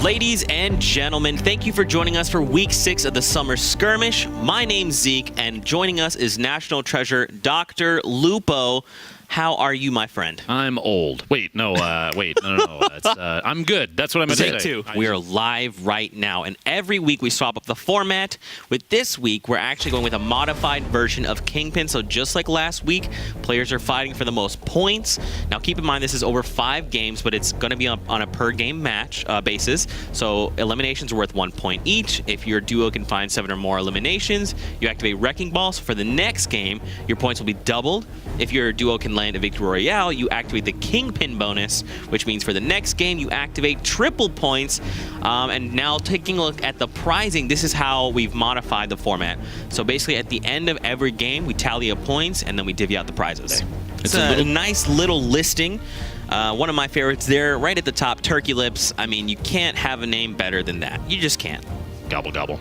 Ladies and gentlemen, thank you for joining us for week 6 of the Summer Skirmish. My name's Zeke, and joining us is National Treasure Dr. Lupo. How are you, my friend? I'm old. Wait, no. I'm good. That's what I meant to say. We are live right now, and every week we swap up the format. With this week, we're actually going with a modified version of Kingpin. So just like last week, players are fighting for the most points. Now, keep in mind this is over 5 games, but it's going to be on a per-game match basis. So eliminations are worth 1 point each. If your duo can find 7 or more eliminations, you activate Wrecking Ball. So for the next game, your points will be doubled. If your duo can land a Victory Royale, you activate the Kingpin bonus, which means for the next game, you activate triple points. And now taking a look at the prizing, this is how we've modified the format. So basically, at the end of every game, we tally up points, and then we divvy out the prizes. It's a nice little listing. One of my favorites there, right at the top, Turkey Lips. I mean, you can't have a name better than that. You just can't. Gobble, gobble.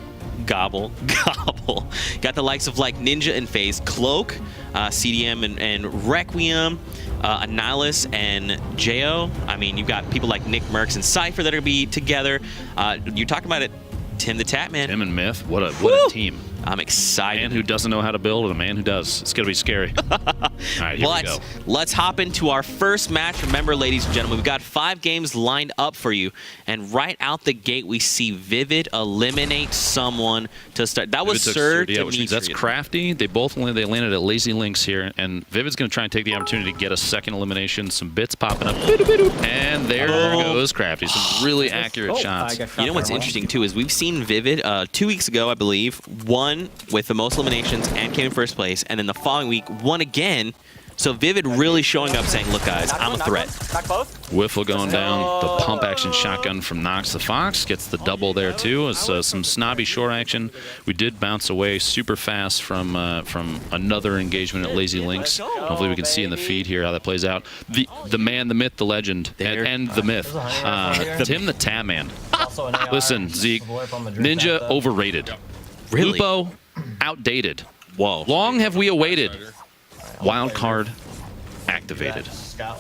Gobble, gobble. Got the likes of like Ninja and FaZe, Cloak, CDM and Requiem, Annihilus and Jo. I mean, you've got people like Nick Merckx and Cypher that are going to be together. You talked about it, Tim the Tatman. Tim and Myth, what a team. I'm excited. A man who doesn't know how to build and a man who does. It's going to be scary. All right, here we go. Let's hop into our first match. Remember, ladies and gentlemen, we've got 5 games lined up for you. And right out the gate, we see Vivid eliminate someone to start. That was Sir Demetrius. That's Crafty. They landed at Lazy Links here. And Vivid's going to try and take the opportunity to get a second elimination. Some bits popping up. And there goes Crafty. Some really accurate shots. You know what's interesting, too, is we've seen Vivid 2 weeks ago, I believe, won with the most eliminations and came in first place, and then the following week won again. So Vivid really showing up saying, look guys, I'm a threat. Whiffle going down. The pump action shotgun from Nox the Fox gets the double there too. It's some snobby shore action. We did bounce away super fast from another engagement at Lazy Links. Hopefully we can see in the feed here how that plays out. The man, the myth, the legend, and the myth. Tim the Tatman. Listen, Zeke, Ninja overrated. Really? Lupo outdated. Whoa. Long have we awaited. Wild card activated.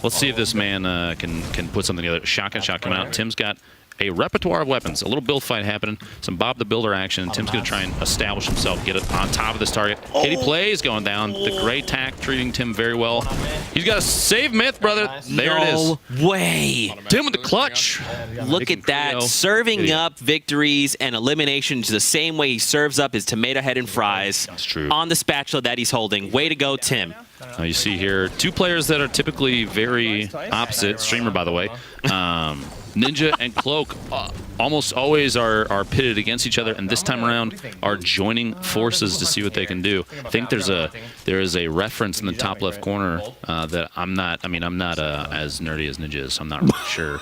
Let's see if this man can put something together. Shotgun shot coming out. Tim's got a repertoire of weapons. A little build fight happening. Some Bob the Builder action. Tim's going to try and establish himself, get it on top of this target. Kitty plays going down. The Gray Tack treating Tim very well. He's got to save Myth, brother. There it is. No way. Tim with the clutch. Look at that. Serving up victories and eliminations the same way he serves up his tomato head and fries. That's true. On the spatula that he's holding. Way to go, Tim. Now you see here 2 players that are typically very opposite. Streamer, by the way. Ninja and Cloak almost always are pitted against each other, and this time around are joining forces to see what they can do. I think there is a reference in the top left corner that I'm not as nerdy as Ninja is, so I'm not really sure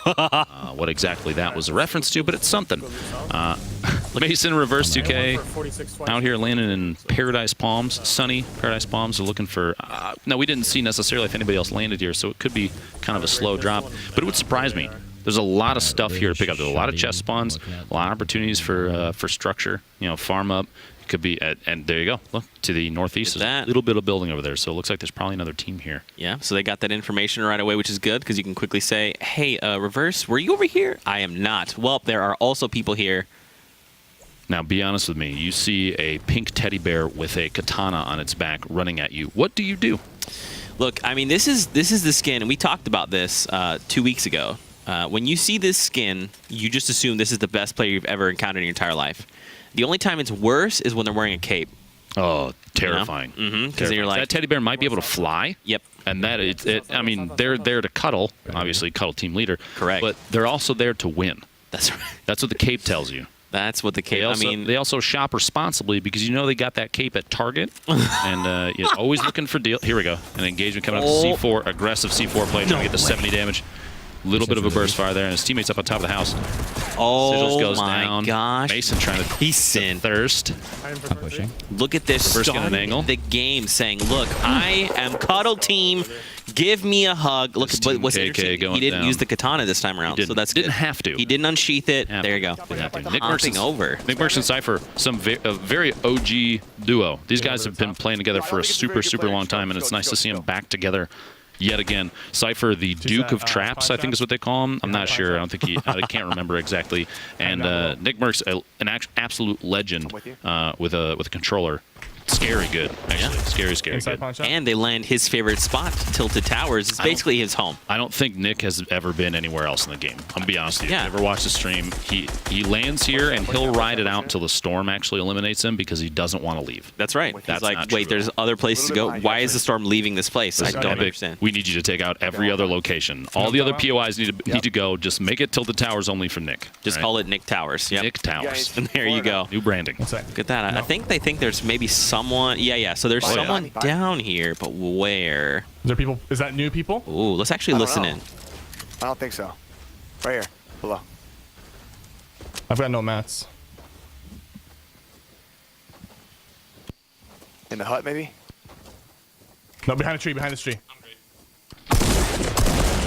what exactly that was a reference to, but it's something. Mason Reverse 2K out here landing in Paradise Palms, sunny Paradise Palms. They're looking for. Now we didn't see necessarily if anybody else landed here, so it could be kind of a slow drop, but it would surprise me. There's a lot of stuff here to pick up. There's a lot of chest spawns, a lot of opportunities for structure. You know, farm up. It could be, and there you go. Look to the northeast. There's a little bit of building over there, so it looks like there's probably another team here. Yeah, so they got that information right away, which is good because you can quickly say, "Hey, Reverse, were you over here?" I am not. Well, there are also people here. Now, be honest with me. You see a pink teddy bear with a katana on its back running at you. What do you do? Look, I mean, this is the skin, and we talked about this 2 weeks ago. When you see this skin, you just assume this is the best player you've ever encountered in your entire life. The only time it's worse is when they're wearing a cape. Oh, terrifying. Because you're like, that teddy bear might be able to fly. Yep. And that I mean, they're there to cuddle, obviously, cuddle team leader. Correct. But they're also there to win. That's right. That's what the cape tells you. That's what the cape. They also shop responsibly because you know they got that cape at Target, and you're always looking for deal. Here we go, an engagement coming up. C4, aggressive C4 play, trying to get the 70 damage. Little bit of a burst fire there, and his teammate's up on top of the house. Oh Sigils goes my down. gosh! Mason trying to thirst. I'm pushing. Look at this. First get an angle. The game saying, "Look, I am cuddle team. Give me a hug." Look, but what's interesting? He didn't use the katana this time around, so that's good. Didn't have to. He didn't unsheath it. There you go. Nick Merckx and Cypher, a very OG duo. These guys have been playing together for a super long time, and it's nice to see them back together yet again. Sypher, the Duke of Traps, I think is what they call him. I'm not sure. I don't think I can't remember exactly. And Nick Merck's an absolute legend with a controller. Scary good, actually. Scary good. And they land his favorite spot, Tilted Towers. It's basically his home. I don't think Nick has ever been anywhere else in the game. I'm going to be honest with you. If you ever watch the stream, he lands here, and he'll ride it out until the storm actually eliminates him because he doesn't want to leave. That's right. That's like, wait, there's other places to go. Why is the storm leaving this place? I don't understand. We need you to take out every other location. All the other POIs need to go. Just make it Tilted Towers only for Nick. Just call it Nick Towers. Yep. Nick Towers. And there you go. New branding. Look at that. I think they think there's maybe someone. Yeah. So there's someone down here, but where? Is there people? Is that new people? Ooh, let's actually listen in. I don't think so. Right here. Below. I've got no mats. In the hut, maybe? No, behind the tree, behind this tree.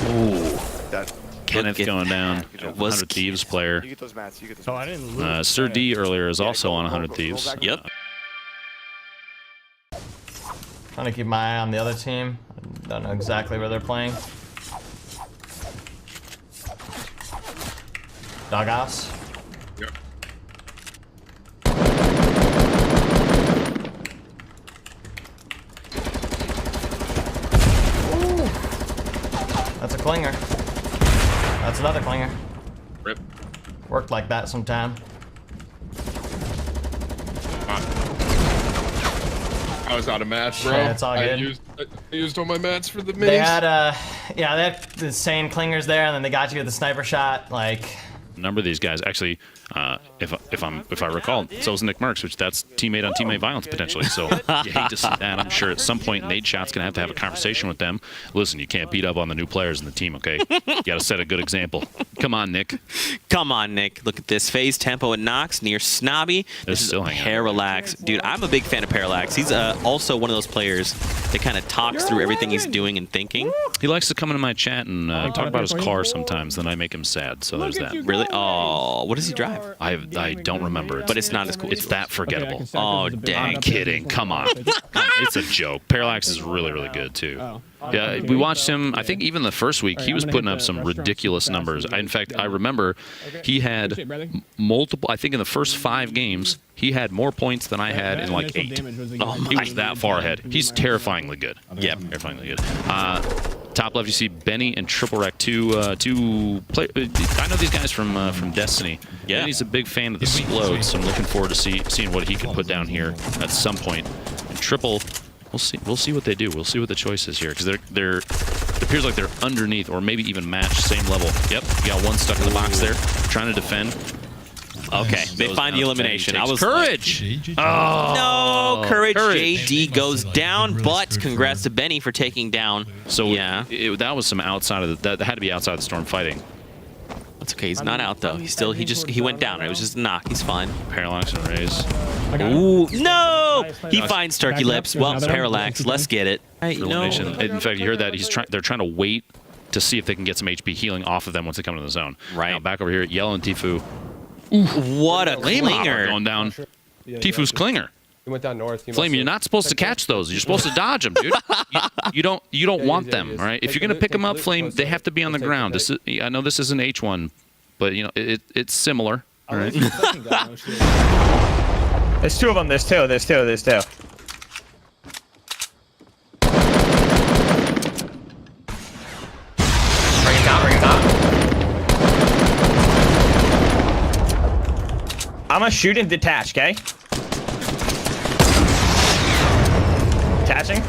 Ooh. Dead. Kenneth going down. Good 100 Thieves player. You get those mats. You get those Oh, mats. I didn't lose. Sir D earlier is also on 100 Thieves. Yep. Trying to keep my eye on the other team. I don't know exactly where they're playing. Doghouse. Yep. Ooh. That's a clinger. That's another clinger. Rip. Worked like that sometime. I was out of mats, bro. Yeah, it's all good. I used all my mats for the minis. They had yeah, they had the insane clingers there, and then they got you with the sniper shot. Like, A number of these guys actually, if I recall, so was Nick Merckx, which that's teammate on teammate violence potentially. So you hate to see that. I'm sure at some point Nate Shot's gonna have to have a conversation with them. Listen, you can't beat up on the new players in the team, okay? You gotta set a good example. Come on, Nick. Come on, Nick. Look at this. Phase, Tempo, and Nox near Snobby. This is still hanging out. Parallax. Dude, I'm a big fan of Parallax. He's also one of those players that kind of talks through everything he's doing and thinking. He likes to come into my chat and talk about his car sometimes. Then I make him sad. So there's that. Really? Oh, what does he drive? I don't remember. But it's not as cool. It's that forgettable. Oh, dang. I'm kidding. Come on. It's a joke. Parallax is really, really good, too. Yeah, we watched him, I think even the first week, he was putting up some ridiculous numbers. In fact, I remember he had multiple, I think in the first 5 games, he had more points than I had in like 8. He was that far ahead. He's terrifyingly good. Yeah, terrifyingly good. Top left, you see Benny and Triple Wreck, two play. I know these guys from Destiny. Yeah, Benny's a big fan of the Splodes, so I'm looking forward to seeing what he can put down here at some point. And Triple, we'll see what they do. We'll see what the choice is here, because they're it appears like they're underneath or maybe even match same level. Yep, you got one stuck in the box there, trying to defend. Okay, they find the elimination. I was Courage. no, Courage. JD goes down, but congrats to Benny for taking down. So yeah, that was some outside of that had to be outside the storm fighting. that's okay. He's not out though. He went down. It was just a knock. He's fine. Parallax and Raze. Ooh, no! He finds Turkey Lips. Well, Parallax. Let's get it. Elimination. In fact, you heard that they're trying to wait to see if they can get some HP healing off of them once they come into the zone. Right. Now back over here, Yellow and Tifu. What a clinger! Going down. Tifu's clinger. He went down north. Flame, you're not supposed to catch those. You're supposed to dodge them, dude. You don't want them, right? If you're gonna pick them up, Flame, they have to be on the ground. I know this isn't H1, but you know it's similar. All right. There's 2 of them. There's two. bring it down. I'm gonna shoot and detach, okay? Detaching.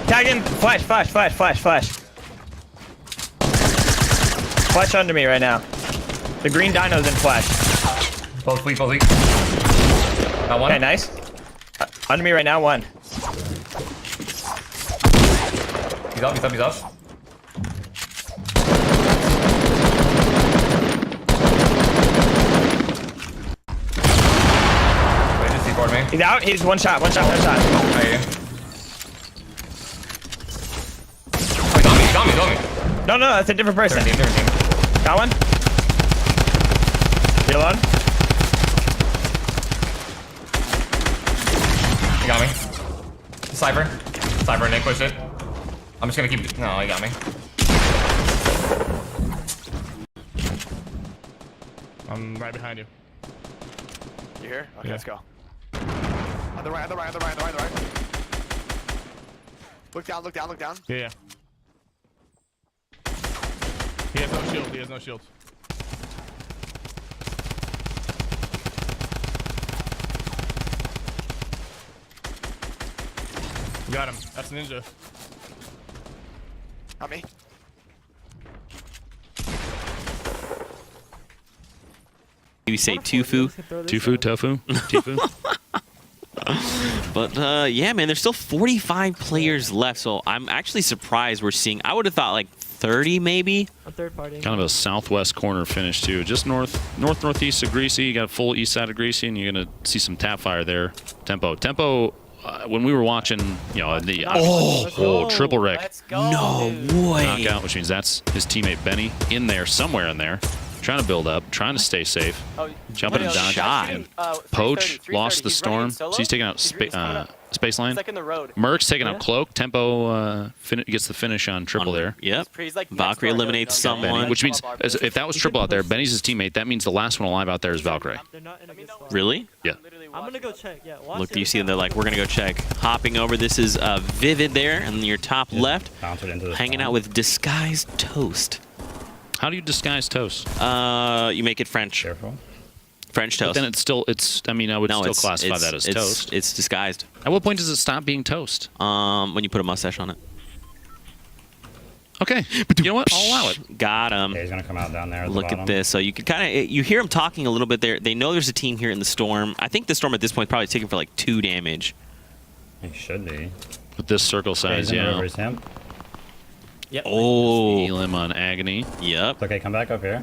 Tag him. Flash. Flash under me right now. The green dino's in flash. Both weak. Got one. Okay, nice. Under me right now, 1. He's up. Wait, just C4 me. He's out. He's one shot. Right here. He got me. No, that's a different person. Different team. Got one. Reload. got me. Cypher. Cypher, Nick, push it. I'm just gonna keep. No, he got me. I'm right behind you. You here? Okay, Yeah. let's go. On the right, on the right, on the right, on the right, on the right. Look down, look down, look down. Yeah, yeah. He has no shield. He has no shield. Got him. That's Ninja. Not me. Maybe say Tufu. Tofu? Tifu? But yeah, man, there's still 45 players left, so I'm actually surprised we're seeing. I would have thought like 30 maybe. A third party. Kind of a southwest corner finish too. Just northeast of Greasy. You got a full east side of Greasy, and you're gonna see some tap fire there. Tempo. When we were watching, you know, the triple wreck Let's go. No dude. way. knockout, which means that's his teammate Benny in there, somewhere in there, trying to build up, trying to stay safe, jumping and dodging. Shot. Poach lost the storm, so he's taking out Space Line. Like in the road. Merc's taking out Cloak. Tempo gets the finish on triple there. Yep. He's like Valkyrie eliminates someone. Which means if that was triple out there, Benny's his teammate. That means the last one alive out there is Valkyrie. They're not in a good spot. Really? Yeah. I'm gonna go check. Yeah. Watch Look, it. you see them. They're like, we're gonna go check. Hopping over. This is Vivid there, and your top left, hanging out with Disguised Toast. How do you disguise toast? You make it French. Careful. French But toast. then I mean, I would still classify that as toast. It's disguised. At what point does it stop being toast? When you put a mustache on it. Okay. You know what? I'll allow it. Got him. Yeah, he's gonna come out down there. At the Look bottom. at this. So you can kind of you hear them talking a little bit there. They know there's a team here in the storm. I think the storm at this point is probably taking for like 2 damage. He should be. With this circle size, Yeah. yeah. Over his him. Yep. Oh. Elim on Agony. Yep. It's okay. Come back up here.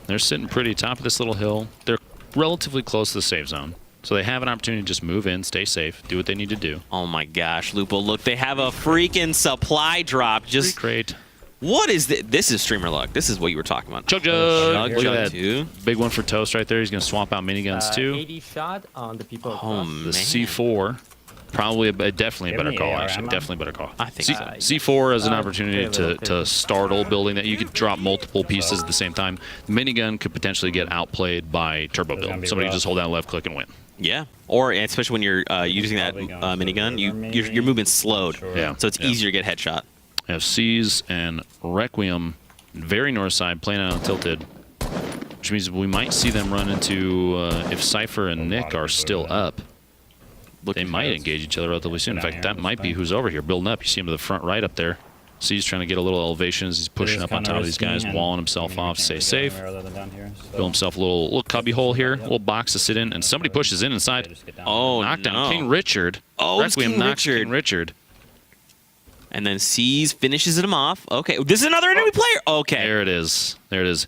They're sitting pretty top of this little hill. They're relatively close to the safe zone. So they have an opportunity to just move in, stay safe, do what they need to do. Oh my gosh, Lupo! Look, they have a freaking supply drop. Just Great. what is this? This is streamer luck. This is what you were talking about. Chug. Chug, Look chug at that. too. Big one for Toast right there. He's going to swap out miniguns too. 80 shot on the people. Oh across. man. The C4. Probably definitely a Give better me call, AR actually. ammo. Definitely a better call. I think so. C4 is an opportunity okay, to startle building that you could drop multiple pieces at the same time. The minigun could potentially get outplayed by turbo It's gonna build. be Somebody rough. just hold down left click and win. Yeah. Or especially when you're using that Probably going minigun, for the you're moving slowed. Sure. Yeah. So it's easier to get headshot. Have C's and Requiem very north side playing out on Tilted, which means we might see them run into if Cypher and Nick are still up. They might engage each other relatively soon. In fact, that might be who's over here building up. You see him to the front right up there. C's trying to get a little elevation as he's pushing up on top of these guys, walling himself off, stay safe. Build himself a little cubby hole here, a little box to sit in, and somebody pushes in inside. Oh, Knockdown. no. King Richard. Oh, it's Requiem King knocks Richard. King Richard. And then C's finishes him off. Okay, this is another enemy player. Okay. There it is. There it is.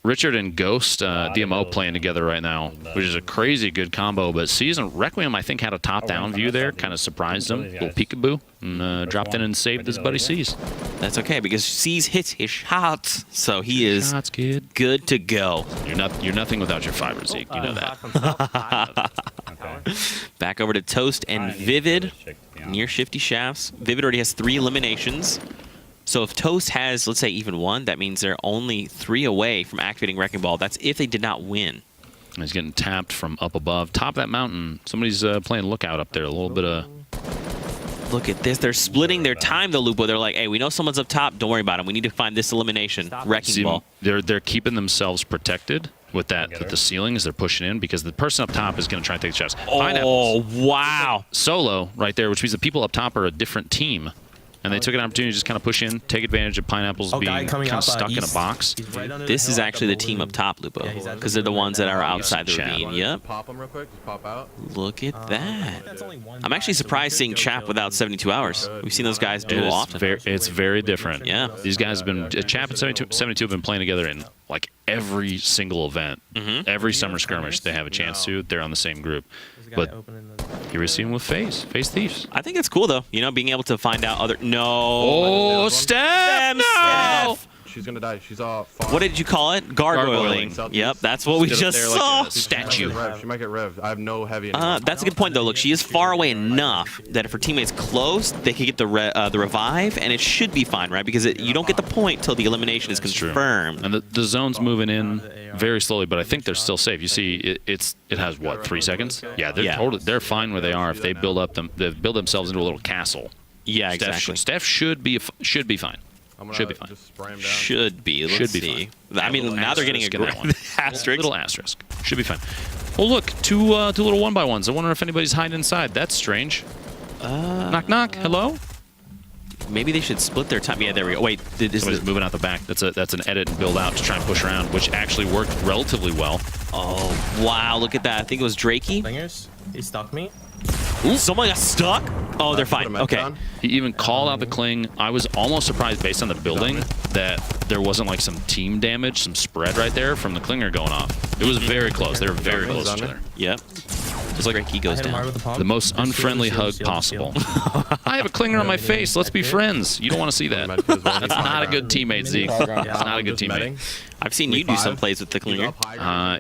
Richard and Ghost DMO playing together right now, which is a crazy good combo. But Season Requiem, I think, had a top-down view there, kind of surprised him. Little peekaboo, and dropped in and saved his buddy C's. That's okay because C's hits his shots, so he is Shots, kid. good to go. You're nothing without your fiber, Zeke. You know that. Back over to Toast and Vivid near Shifty Shafts. Vivid already has 3 eliminations. So if Toast has, let's say, even 1, that means they're only 3 away from activating Wrecking Ball. That's if they did not win. He's getting tapped from up above. Top of that mountain. Somebody's playing lookout up there. A little bit of... Look at this. They're splitting their time, though, Lupo. They're like, hey, we know someone's up top. Don't worry about him. We need to find this elimination. Wrecking See, Ball. they're keeping themselves protected with that with the ceiling as they're pushing in because the person up top is going to try and take the shots. Oh, wow. Solo right there, which means the people up top are a different team. And they took an opportunity to just kind of push in, take advantage of Pineapples being kind of stuck in a box. This is actually the team up top, Lupo, because they're the ones that are outside the ravine. Yep. Pop them real quick. Just pop out. Look at that. I'm actually surprised seeing Chap without 72 hours. We've seen those guys duel often. It's very different. Yeah. These guys have been, Chap and 72 have been playing together in like every single event. Every summer skirmish they have a chance to, they're on the same group. But here we see him with Phase Thieves. I think it's cool, though, being able to find out other... No. Oh, Steph! No! She's gonna die. She's far. What did you call it? Gargoyling. Gargoyling. Yep, that's what we Stood up just there like saw. a statue. She might get revved. I have no heavy anymore. That's a good point, though. Look, she is far away enough that if her teammate's close, they could get the revive, and it should be fine, right? Because you don't get the point till the elimination is confirmed. And the zone's moving in very slowly, but I think they're still safe. You see, it has what, 3 seconds? Yeah, they're fine where they are. If they build themselves into a little castle. Yeah, exactly. Steph should be fine. Should be fine. Just spray him down. Should be. Let's see. I mean, now they're getting a asterisk in that one. asterisk. Little asterisk. Should be fine. Well, look, two little 1x1s. I wonder if anybody's hiding inside. That's strange. Knock, knock. Hello? Maybe they should split their time. Yeah, there we go. Wait, Somebody's moving out the back. That's an edit and build out to try and push around, which actually worked relatively well. Oh, wow. Look at that. I think it was Drakey. Clingers, he stuck me. Ooh, someone got stuck? Oh, they're fine. Okay. He even called out the cling. I was almost surprised based on the building that there wasn't like some team damage, some spread right there from the clinger going off. It was very close. They were very close to each other. Yep. Just like Drakey goes down. The most unfriendly hug possible. I have a clinger on my face. Let's be friends. You don't want to see that. That's not a good teammate, Zeke. That's not a good teammate. I've seen you do some plays with the clinger.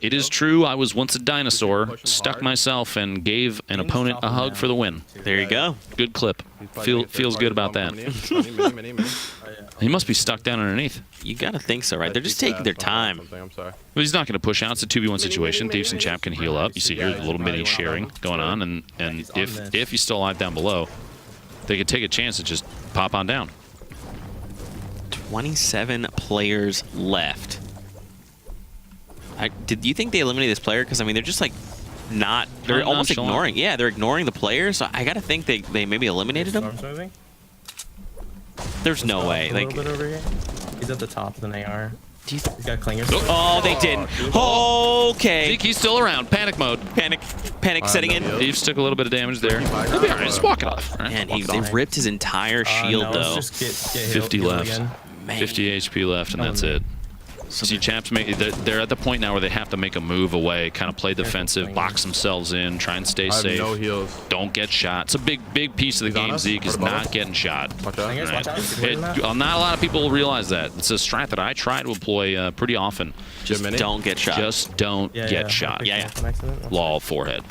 It is true. I was once a dinosaur, stuck myself, and gave an opponent a hug for the win. There you go. Good clip. Feels good about that. He must be stuck down underneath. You gotta think so, right? They're just taking their time. I'm sorry. Well, he's not going to push out. It's a 2v1 situation. Thieves and Chap can heal up. You see here a little mini sharing going on, and if he's still alive down below, they could take a chance to just pop on down. 27 players left. Did you think they eliminated this player? Because I mean, they're just like not. They're almost ignoring. Yeah, they're ignoring the players. So I gotta think they maybe eliminated him. There's no way. Like, he's at the top of an AR. He's got clingers. Oh, they didn't. Okay. Zeke, he's still around. Panic mode. Panic setting in. Thieves took a little bit of damage there. He'll be all right. Just walk it off. Right? And they ripped his entire shield though. Just get 50 left. Man. 50 HP left, and that's it. See, Chaps they're at the point now where they have to make a move away, kind of play defensive, box themselves in, try and stay safe. No heals. Don't get shot. It's a big piece of the game, Zeke, is not getting shot. Watch out. Not a lot of people realize that. It's a strat that I try to employ pretty often. Just don't get shot. Just don't get shot. Yeah. Lol, forehead.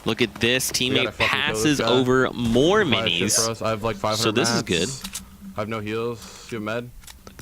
Look at this. Teammate passes over more minis. I have like 500 So this is mats. good. I have no heals. You have med?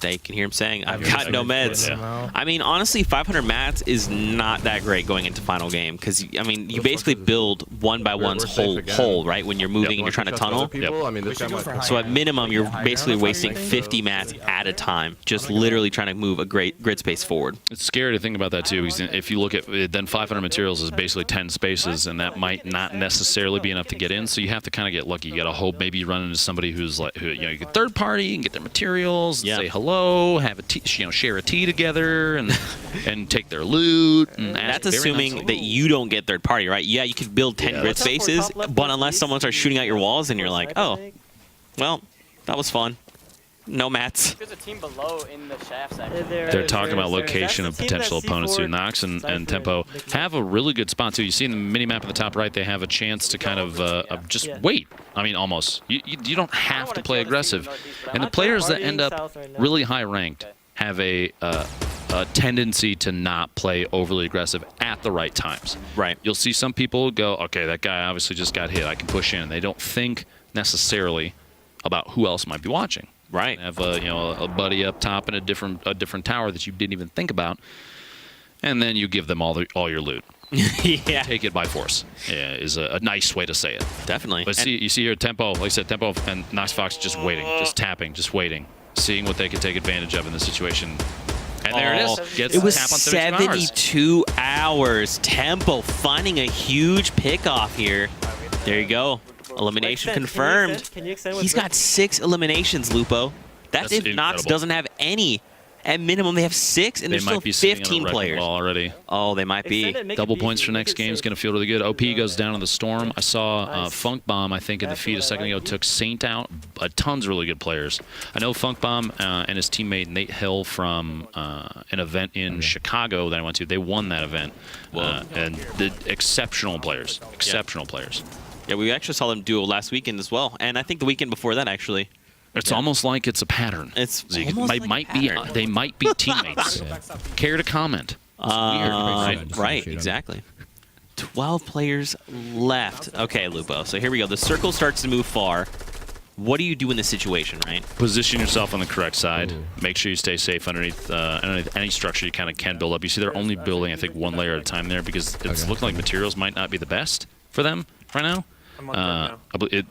They can hear him saying, I've got no meds. Yeah. I mean, honestly, 500 mats is not that great going into final game because, I mean, you basically build one by one's whole, right? When you're moving and you're trying to tunnel. I mean, this guy might So at minimum, you're basically wasting 50 mats at a time, just literally trying to move a great grid space forward. It's scary to think about that, too, because if you look at it, then 500 materials is basically 10 spaces, and that might not necessarily be enough to get in, so you have to kind of get lucky. You got to hope maybe you run into somebody who's like, you get third party and get their materials, say hello, have a share a tea together, and take their loot. And that's assuming that you don't get third party, right? Yeah, you could build 10 grid spaces, but unless someone starts shooting out your walls and you're like, oh, well, that was fun. No mats. There's a team below in the shaft section. They're talking about location of potential opponents too. Nox and Tempo have a really good spot too. You see in the mini map at the top right, they have a chance to kind of just wait. I mean, almost. You don't have to play aggressive. And the players that end up really high ranked have a tendency to not play overly aggressive at the right times. Right. You'll see some people go, okay, that guy obviously just got hit. I can push in. And they don't think necessarily about who else might be watching. Right. Have a buddy up top in a different tower that you didn't even think about, and then you give them all your loot. Yeah. Take it by force. Yeah, is a nice way to say it. Definitely. But you see here, Tempo, like I said, Tempo and Nox Fox just waiting, just tapping, just waiting, seeing what they can take advantage of in this situation. And there it is. Gets it was tap on 72 hours. Tempo finding a huge pick off here. There you go. Elimination confirmed. He's got 6 eliminations, Lupo. That's if Nox doesn't have any. At minimum, they have 6, and there's still 15 players already. Oh, they might be. Double points for next game is going to feel really good. OP goes down in the storm. I saw Funk Bomb, I think, in the feed a second ago, took Saint out. Tons of really good players. I know Funk Bomb and his teammate Nate Hill from an event in Chicago that I went to, they won that event. And the exceptional players. Exceptional players. Yeah, we actually saw them duo last weekend as well. And I think the weekend before that, actually. It's almost like it's a pattern. It's Zeke, almost like a pattern. they might be teammates. Care to comment? It's weird, right, exactly. 12 players left. Okay, Lupo. So here we go. The circle starts to move far. What do you do in this situation, right? Position yourself on the correct side. Make sure you stay safe underneath any structure you kind of can build up. You see they're only building, I think, one layer at a time there because it's looking like materials might not be the best for them right now.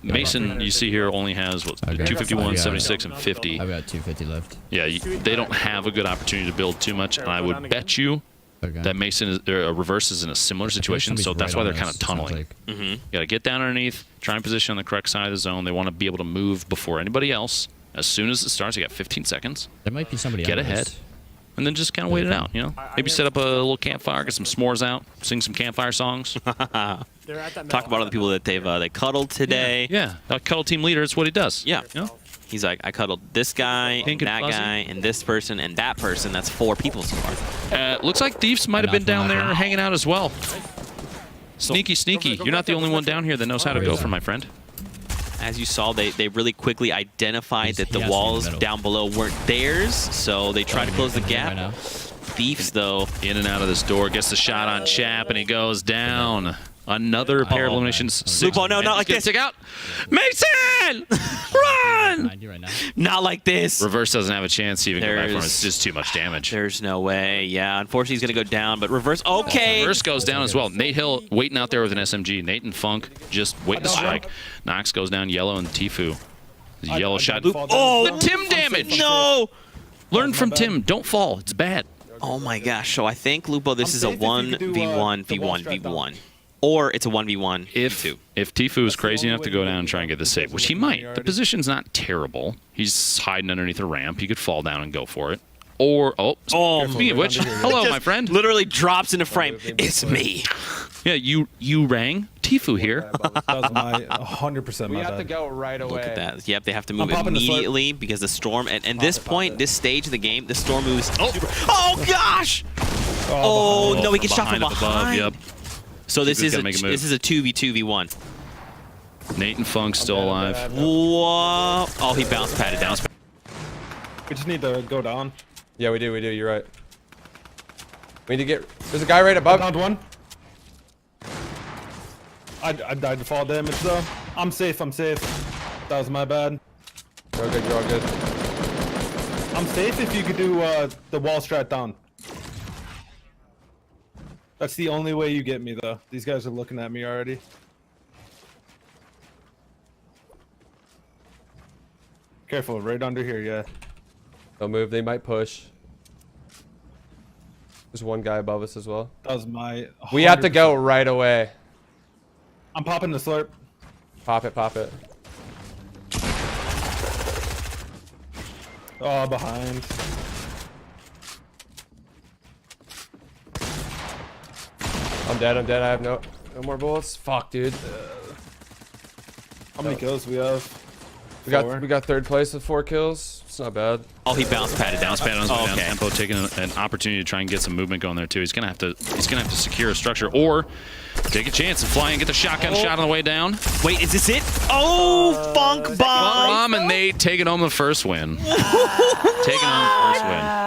Mason, you see here, only has, what, 251, 76, and 50. I've got 250 left. Yeah, they don't have a good opportunity to build too much, and I would bet you that Mason is, Reverse is in a similar situation, so that's why they're kind of tunneling. You got to get down underneath, try and position on the correct side of the zone. They want to be able to move before anybody else. As soon as it starts, you got 15 seconds. There might be somebody Get ahead, and then just kind of wait it out, you know? Maybe set up a little campfire, get some s'mores out, sing some campfire songs. Talk about all the people that they cuddled today. Yeah, that cuddle team leader, it's what he does. Yeah. You know? He's like, I cuddled this guy, Pink and that fuzzy. guy, and this person, and that person. That's 4 people so far. Looks like Thieves might have been down there hanging out as well. Sneaky, sneaky. You're not the only one down here that knows how to go for, my friend. As you saw, they really quickly identified that the walls down below weren't theirs, so they tried to close the gap. Thieves, though, In and out of this door, gets the shot on Chap, and he goes down. Another pair of eliminations. Lupo, no, not like this. Take out. Mason! Run! Right now. Not like this. Reverse doesn't have a chance to even go back for him. There's- It's just too much damage. There's no way. Yeah, unfortunately, he's going to go down, but Reverse, okay. Reverse goes down as well. Nate Hill waiting out there with an SMG. Nate and Funk just waiting to strike. Nox goes down yellow, and Tifu. Yellow shot. Oh, The Tim damage! no. Learn from Tim. Don't fall. It's bad. Oh, my gosh. So I think, Lupo, this is a 1v1, v1, v1. Or it's a 1v1, v2. If Tifu is crazy enough to go down and try and get the save, which he might. The position's not terrible. He's hiding underneath a ramp. He could fall down and go for it. Or, speaking of which, hello, my friend. Literally drops into frame. It's me. Yeah, you rang. Tifu here. That was my 100% my bad. go right away. Look at that. Yep, they have to move popping the slurp. immediately because the storm, and this point, this stage of the game, the storm moves. Oh gosh! Oh, no, he gets shot from Behind up above, behind. yep. So this Tifu's is gotta make a move. this is a 2v2v1. Nate and Funk still alive. Whoa! Oh, he bounce padded down. We just need to go down. Yeah, we do. You're right. We need to get. There's a guy right above. Downed one. I died to fall damage though. I'm safe. That was my bad. You're all good. You're all good. I'm safe if you could do the wall strat down. That's the only way you get me though. These guys are looking at me already. Careful, right under here, yeah. Don't move. They might push. There's one guy above us as well. That was my. We have to 100%. go right away. I'm popping the slurp. Pop it. Pop it. Oh, behind. I'm dead. I have no more bullets. Fuck, dude. How many kills we have? We 4. got third place with 4 kills. It's not bad. Oh, he bounce padded down. Bounce pad on his way down. Okay. Tempo taking an opportunity to try and get some movement going there too. He's gonna have to secure a structure or take a chance and fly and get the shotgun shot on the way down. Wait, is this it? Oh, Funk bomb! And Nate taking home the first win. Taking home the first win.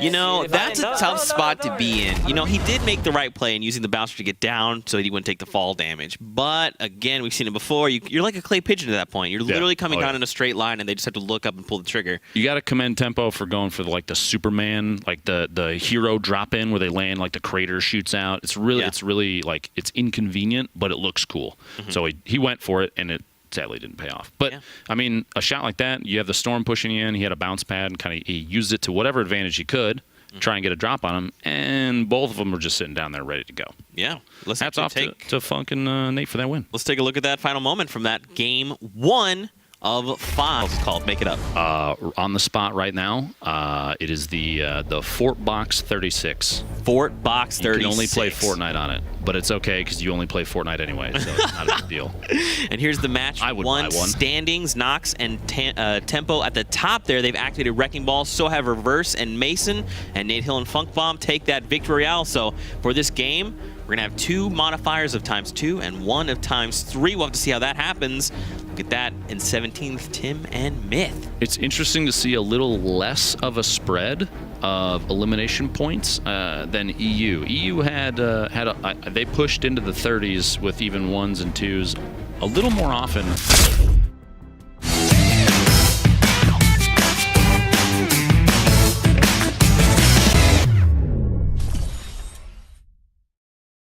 You know, that's a tough spot to be in. You know, he did make the right play in using the bouncer to get down so that he wouldn't take the fall damage. But, again, we've seen it before. You're like a clay pigeon at that point. You're literally coming down in a straight line, and they just have to look up and pull the trigger. You got to commend Tempo for going for like the Superman, like the hero drop in where they land, like the crater shoots out. It's really like it's inconvenient, but it looks cool. So he went for it, and it sadly didn't pay off. But I mean, a shot like that, you have the storm pushing you in. He had a bounce pad and he used it to whatever advantage he could, try and get a drop on him, and both of them were just sitting down there ready to go. Yeah, hats off to Funk and Nate for that win. Let's take a look at that final moment from that game 1 of 5. It's called. Make it up. On the spot right now, it is the Fort Box 36. Fort Box 36. You can only play Fortnite on it, but it's okay because you only play Fortnite anyway, so it's not a big deal. And here's the match I would buy one. standings. Nox and Tempo at the top there. They've activated Wrecking Ball. So have Reverse and Mason. And Nate Hill and Funk Bomb take that victory royale. So for this game, we're going to have 2 modifiers of ×2 and 1 of ×3. We'll have to see how that happens. Look at that. In 17th, Tim and Myth. It's interesting to see a little less of a spread of elimination points than EU. EU had they pushed into the 30s with even 1s and 2s a little more often